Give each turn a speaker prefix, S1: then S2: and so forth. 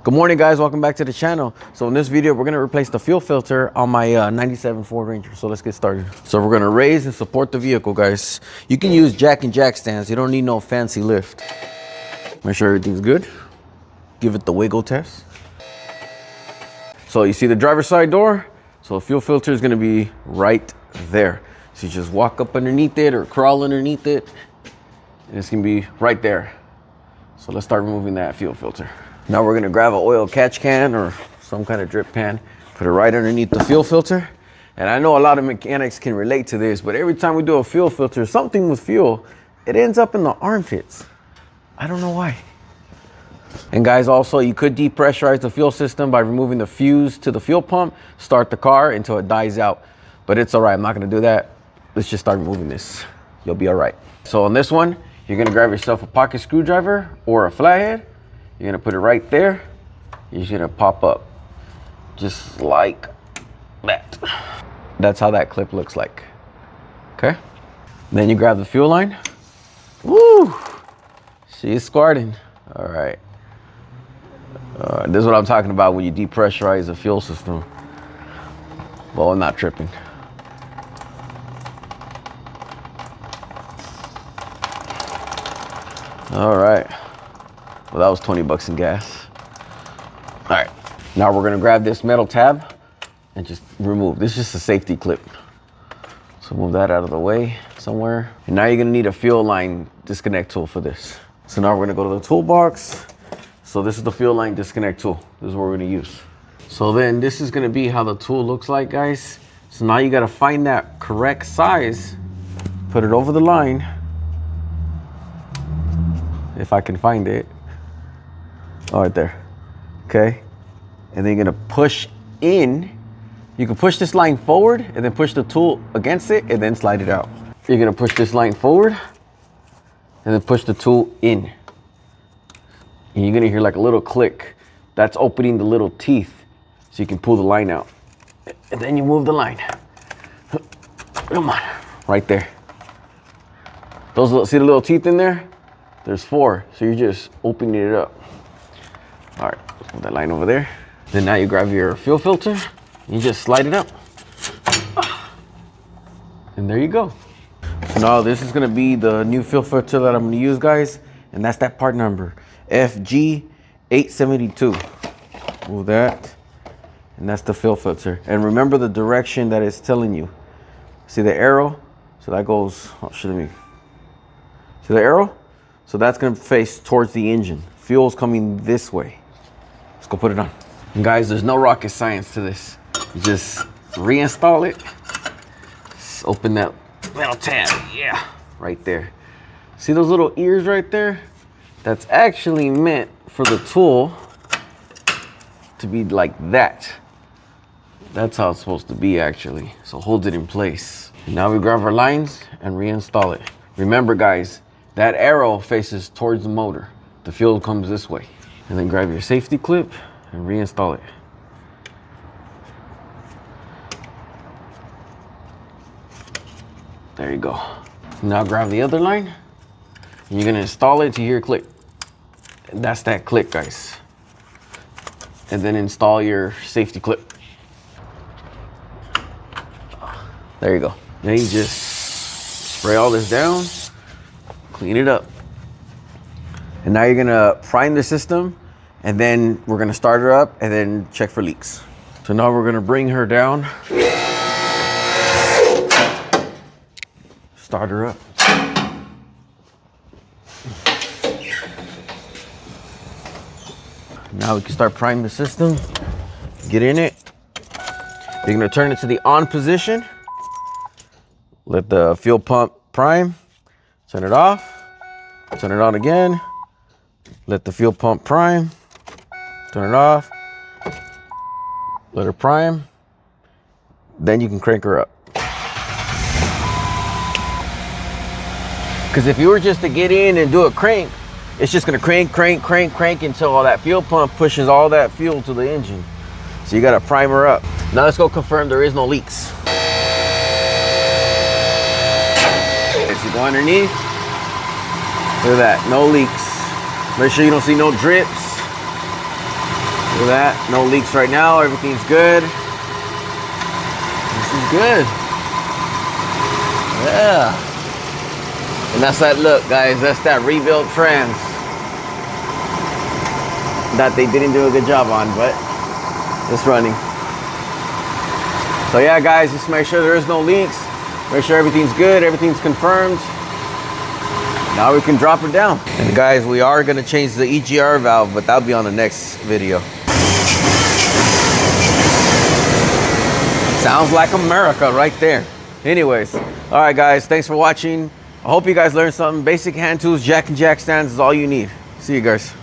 S1: Good morning, guys. Welcome back to the channel. So in this video, we're going to replace the fuel filter on my 97 Ford Ranger. So let's get started. So we're going to raise and support the vehicle, guys. You can use jack and jack stands. You don't need no fancy lift. Make sure everything's good. Give it the wiggle test. So you see the driver's side door? So the fuel filter is going to be right there. So you just walk up underneath it or crawl underneath it. And it's going to be right there. So let's start removing that fuel filter. Now we're gonna grab an oil catch can or some kind of drip pan, put it right underneath the fuel filter. And I know a lot of mechanics can relate to this, but every time we do a fuel filter, something with fuel, it ends up in the armpits. I don't know why. And guys, also you could depressurize the fuel system by removing the fuse to the fuel pump, start the car until it dies out. But it's all right, I'm not gonna do that. Let's just start removing this. You'll be all right. So on this one, you're gonna grab yourself a pocket screwdriver or a flathead. You're gonna put it right there. You're just gonna pop up just like that. That's how that clip looks like. Okay. Then you grab the fuel line. Woo! She's squirting. All right. This is what I'm talking about when you depressurize the fuel system. Well, I'm not tripping. All right. Well, that was 20 bucks in gas. All right, now we're gonna grab this metal tab and just remove. This is just a safety clip. So move that out of the way somewhere. And now you're gonna need a fuel line disconnect tool for this. So now we're gonna go to the toolbox. So this is the fuel line disconnect tool. This is what we're gonna use. So then this is gonna be how the tool looks like, guys. So now you gotta find that correct size, put it over the line, if I can find it. Oh, right there. Okay. And then you're gonna push in. You can push this line forward and then push the tool against it and then slide it out. You're gonna push this line forward and then push the tool in. And you're gonna hear like a little click. That's opening the little teeth so you can pull the line out. And then you move the line. Come on, right there. Those little, see the little teeth in there? There's 4, so you're just opening it up. All right, put that line over there. Then now you grab your fuel filter, you just slide it up. And there you go. So now this is gonna be the new fuel filter that I'm gonna use, guys. And that's that part number, FG872. Move that, and that's the fuel filter. And remember the direction that it's telling you. See the arrow? So that goes, oh, see the arrow? So that's gonna face towards the engine. Fuel's coming this way. Let's go put it on. And guys, there's no rocket science to this. You just reinstall it. Just open that metal tab, yeah, right there. See those little ears right there? That's actually meant for the tool to be like that. That's how it's supposed to be actually. So hold it in place. And now we grab our lines and reinstall it. Remember guys, that arrow faces towards the motor. The fuel comes this way. And then grab your safety clip and reinstall it. There you go. Now grab the other line and you're gonna install it to hear click. And that's that click, guys. And then install your safety clip. There you go. Then you just spray all this down, clean it up. And now you're gonna prime the system and then we're gonna start her up and then check for leaks. So now we're gonna bring her down. Start her up. Now we can start priming the system. Get in it. You're gonna turn it to the on position. Let the fuel pump prime. Turn it off. Turn it on again. Let the fuel pump prime, turn it off, let her prime, then you can crank her up. Because if you were just to get in and do a crank, it's just gonna crank, crank, crank, crank until all that fuel pump pushes all that fuel to the engine. So you gotta prime her up. Now let's go confirm there is no leaks. If you go underneath, look at that, no leaks. Make sure you don't see no drips. Look at that, no leaks right now, everything's good. This is good. Yeah. And that's that look, guys, that's that rebuilt trans that they didn't do a good job on, but it's running. So yeah, guys, just make sure there is no leaks. Make sure everything's good, everything's confirmed. Now we can drop her down. And guys, we are gonna change the EGR valve, but that'll be on the next video. Sounds like America right there. Anyways, all right, guys, thanks for watching. I hope you guys learned something. Basic hand tools, jack and jack stands is all you need. See you guys.